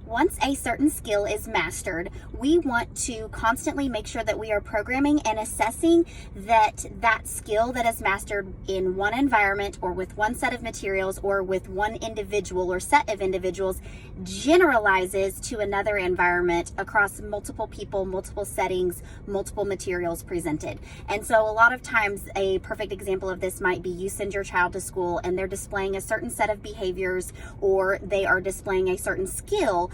Once a certain skill is mastered, we want to constantly make sure that we are programming and assessing that that skill that is mastered in one environment or with one set of materials or with one individual or set of individuals generalizes to another environment across multiple people, multiple settings, multiple materials presented. And so a lot of times a perfect example of this might be you send your child to school and they're displaying a certain set of behaviors or they are displaying a certain skill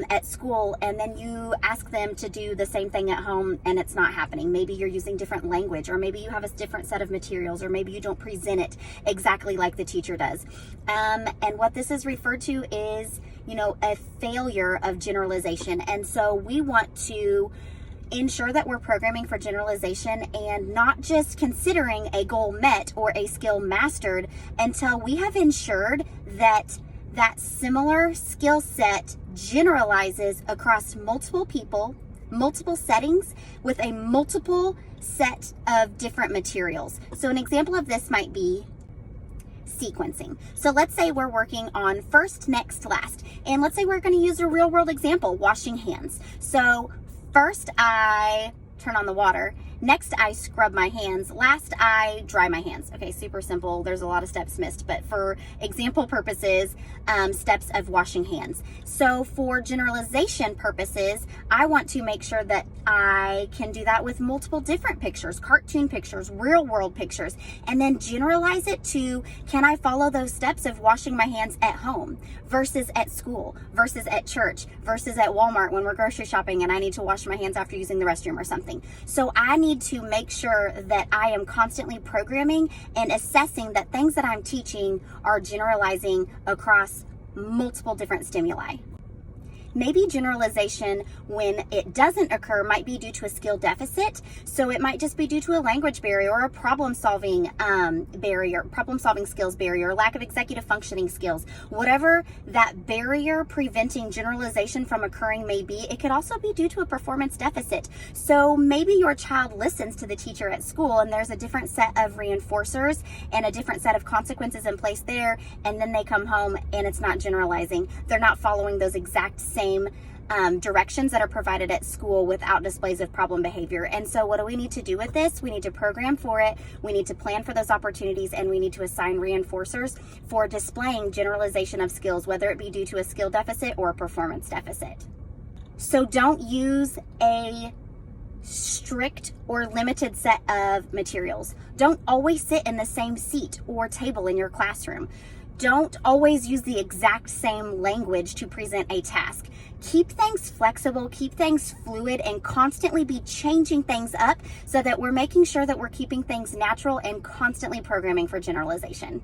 at school, and then you ask them to do the same thing at home and it's not happening. Maybe you're using different language, or maybe you have a different set of materials, or maybe you don't present it exactly like the teacher does. And what this is referred to is, a failure of generalization. And so we want to ensure that we're programming for generalization and not just considering a goal met or a skill mastered until we have ensured that that similar skill set generalizes across multiple people, multiple settings, with a multiple set of different materials. So an example of this might be sequencing. So let's say we're working on first, next, last. And let's say we're going to use a real world example, washing hands. So first I turn on the water. Next, I scrub my hands. Last, I dry my hands. Okay, super simple. There's a lot of steps missed, but for example purposes, steps of washing hands. So for generalization purposes, I want to make sure that I can do that with multiple different pictures, cartoon pictures, real world pictures, and then generalize it to, can I follow those steps of washing my hands at home versus at school versus at church versus at Walmart when we're grocery shopping and I need to wash my hands after using the restroom or something. So I need to make sure that I am constantly programming and assessing that things that I'm teaching are generalizing across multiple different stimuli. Maybe generalization, when it doesn't occur, might be due to a skill deficit. So it might just be due to a language barrier or a problem-solving skills barrier, lack of executive functioning skills. Whatever that barrier preventing generalization from occurring may be, it could also be due to a performance deficit. So maybe your child listens to the teacher at school and there's a different set of reinforcers and a different set of consequences in place there, and then they come home and it's not generalizing. They're not following those exact same directions that are provided at school without displays of problem behavior. And so what do we need to do with this? We need to program for it. We need to plan for those opportunities, and we need to assign reinforcers for displaying generalization of skills, whether it be due to a skill deficit or a performance deficit. So don't use a strict or limited set of materials. Don't always sit in the same seat or table in your classroom. Don't always use the exact same language to present a task. Keep things flexible, keep things fluid, and constantly be changing things up so that we're making sure that we're keeping things natural and constantly programming for generalization.